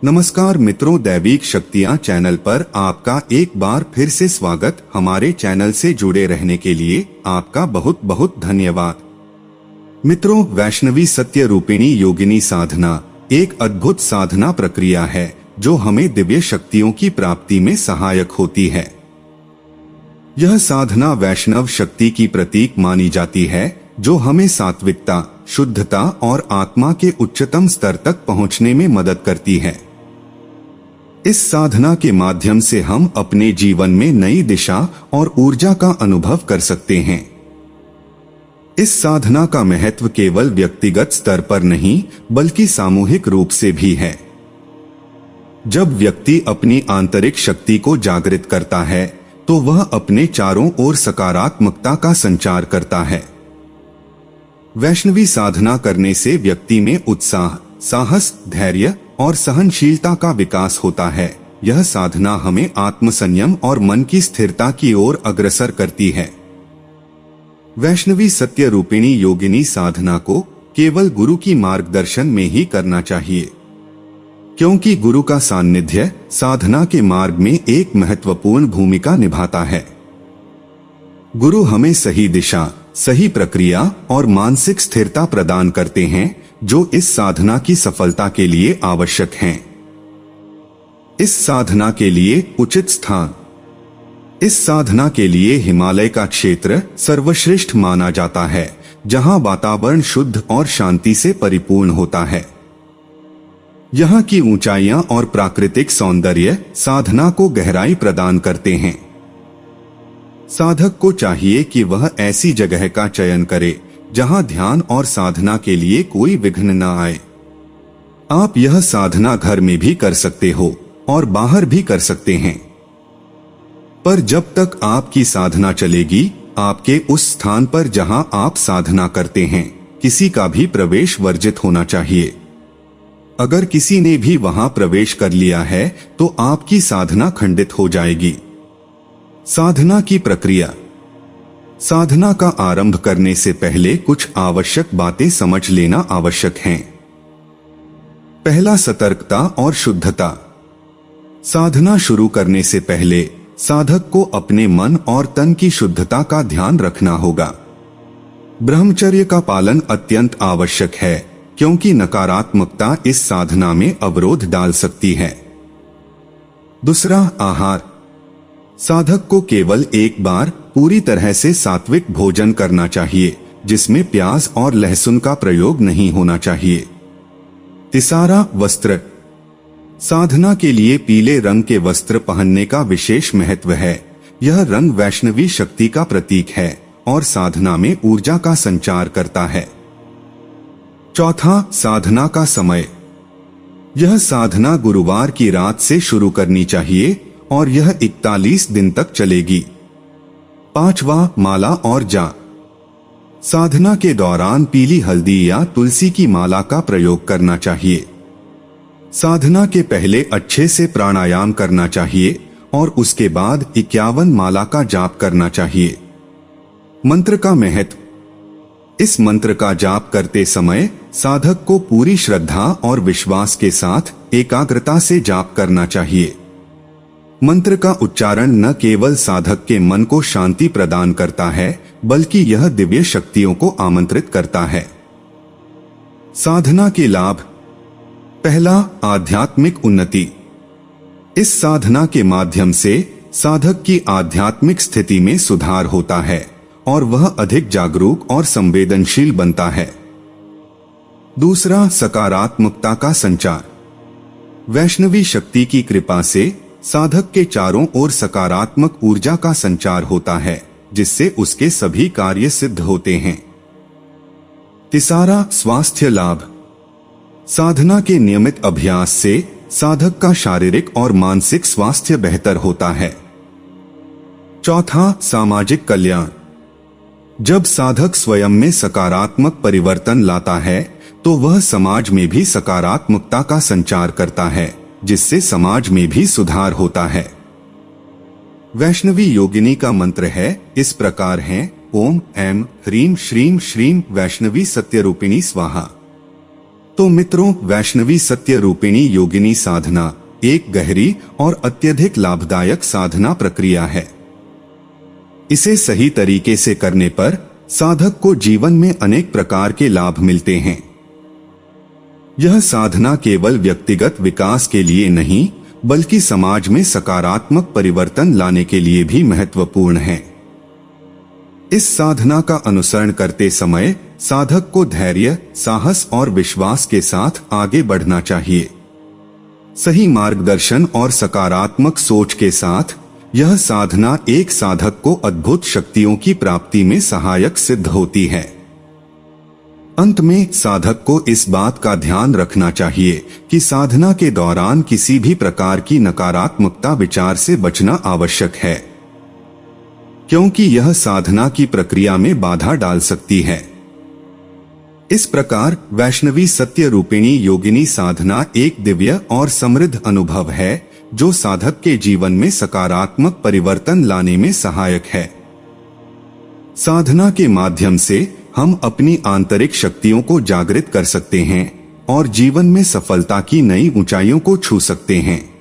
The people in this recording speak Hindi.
नमस्कार मित्रों, दैविक शक्तियां चैनल पर आपका एक बार फिर से स्वागत। हमारे चैनल से जुड़े रहने के लिए आपका बहुत बहुत धन्यवाद। मित्रों, वैष्णवी सत्य रूपिणी योगिनी साधना एक अद्भुत साधना प्रक्रिया है जो हमें दिव्य शक्तियों की प्राप्ति में सहायक होती है। यह साधना वैष्णव शक्ति की प्रतीक मानी जाती है जो हमें सात्विकता, शुद्धता और आत्मा के उच्चतम स्तर तक पहुंचने में मदद करती है। इस साधना के माध्यम से हम अपने जीवन में नई दिशा और ऊर्जा का अनुभव कर सकते हैं। इस साधना का महत्व केवल व्यक्तिगत स्तर पर नहीं बल्कि सामूहिक रूप से भी है। जब व्यक्ति अपनी आंतरिक शक्ति को जागृत करता है तो वह अपने चारों ओर सकारात्मकता का संचार करता है। वैष्णवी साधना करने से व्यक्ति में उत्साह, साहस, धैर्य और सहनशीलता का विकास होता है। यह साधना हमें आत्मसंयम और मन की स्थिरता की ओर अग्रसर करती है। वैष्णवी सत्य रूपिणी योगिनी साधना को केवल गुरु की मार्गदर्शन में ही करना चाहिए, क्योंकि गुरु का सान्निध्य साधना के मार्ग में एक महत्वपूर्ण भूमिका निभाता है। गुरु हमें सही दिशा, सही प्रक्रिया और मानसिक स्थिरता प्रदान करते हैं जो इस साधना की सफलता के लिए आवश्यक हैं। इस साधना के लिए उचित स्थान। इस साधना के लिए हिमालय का क्षेत्र सर्वश्रेष्ठ माना जाता है, जहां वातावरण शुद्ध और शांति से परिपूर्ण होता है। यहाँ की ऊंचाइयां और प्राकृतिक सौंदर्य साधना को गहराई प्रदान करते हैं। साधक को चाहिए कि वह ऐसी जगह का चयन करे जहां ध्यान और साधना के लिए कोई विघ्न न आए। आप यह साधना घर में भी कर सकते हो और बाहर भी कर सकते हैं, पर जब तक आपकी साधना चलेगी, आपके उस स्थान पर जहां आप साधना करते हैं किसी का भी प्रवेश वर्जित होना चाहिए। अगर किसी ने भी वहां प्रवेश कर लिया है तो आपकी साधना खंडित हो जाएगी। साधना की प्रक्रिया। साधना का आरंभ करने से पहले कुछ आवश्यक बातें समझ लेना आवश्यक है। पहला, सतर्कता और शुद्धता। साधना शुरू करने से पहले साधक को अपने मन और तन की शुद्धता का ध्यान रखना होगा। ब्रह्मचर्य का पालन अत्यंत आवश्यक है, क्योंकि नकारात्मकता इस साधना में अवरोध डाल सकती है। दूसरा, आहार। साधक को केवल एक बार पूरी तरह से सात्विक भोजन करना चाहिए, जिसमें प्याज और लहसुन का प्रयोग नहीं होना चाहिए। तीसरा, वस्त्र। साधना के लिए पीले रंग के वस्त्र पहनने का विशेष महत्व है। यह रंग वैष्णवी शक्ति का प्रतीक है और साधना में ऊर्जा का संचार करता है। चौथा, साधना का समय। यह साधना गुरुवार की रात से शुरू करनी चाहिए और यह 41 दिन तक चलेगी। पांचवा, माला और जाप। साधना के दौरान पीली हल्दी या तुलसी की माला का प्रयोग करना चाहिए। साधना के पहले अच्छे से प्राणायाम करना चाहिए और उसके बाद 51 माला का जाप करना चाहिए। मंत्र का महत्व। इस मंत्र का जाप करते समय साधक को पूरी श्रद्धा और विश्वास के साथ एकाग्रता से जाप करना चाहिए। मंत्र का उच्चारण न केवल साधक के मन को शांति प्रदान करता है बल्कि यह दिव्य शक्तियों को आमंत्रित करता है। साधना के लाभ। पहला, आध्यात्मिक उन्नति। इस साधना के माध्यम से साधक की आध्यात्मिक स्थिति में सुधार होता है और वह अधिक जागरूक और संवेदनशील बनता है। दूसरा, सकारात्मकता का संचार। वैष्णवी शक्ति की कृपा से साधक के चारों ओर सकारात्मक ऊर्जा का संचार होता है, जिससे उसके सभी कार्य सिद्ध होते हैं। तीसरा, स्वास्थ्य लाभ। साधना के नियमित अभ्यास से साधक का शारीरिक और मानसिक स्वास्थ्य बेहतर होता है। चौथा, सामाजिक कल्याण। जब साधक स्वयं में सकारात्मक परिवर्तन लाता है तो वह समाज में भी सकारात्मकता का संचार करता है, जिससे समाज में भी सुधार होता है। वैष्णवी योगिनी का मंत्र है इस प्रकार है: ओम ऐं ह्रीं श्रीं श्रीं वैष्णवी सत्यरूपिणी स्वाहा। तो मित्रों, वैष्णवी सत्य रूपिणी योगिनी साधना एक गहरी और अत्यधिक लाभदायक साधना प्रक्रिया है। इसे सही तरीके से करने पर साधक को जीवन में अनेक प्रकार के लाभ मिलते हैं। यह साधना केवल व्यक्तिगत विकास के लिए नहीं, बल्कि समाज में सकारात्मक परिवर्तन लाने के लिए भी महत्वपूर्ण है। इस साधना का अनुसरण करते समय साधक को धैर्य, साहस और विश्वास के साथ आगे बढ़ना चाहिए। सही मार्गदर्शन और सकारात्मक सोच के साथ यह साधना एक साधक को अद्भुत शक्तियों की प्राप्ति में सहायक सिद्ध होती है। अंत में साधक को इस बात का ध्यान रखना चाहिए कि साधना के दौरान किसी भी प्रकार की नकारात्मकता विचार से बचना आवश्यक है, क्योंकि यह साधना की प्रक्रिया में बाधा डाल सकती है। इस प्रकार वैष्णवी सत्य रूपिणी योगिनी साधना एक दिव्य और समृद्ध अनुभव है जो साधक के जीवन में सकारात्मक परिवर्तन लाने में सहायक है। साधना के माध्यम से हम अपनी आंतरिक शक्तियों को जागृत कर सकते हैं और जीवन में सफलता की नई ऊंचाइयों को छू सकते हैं।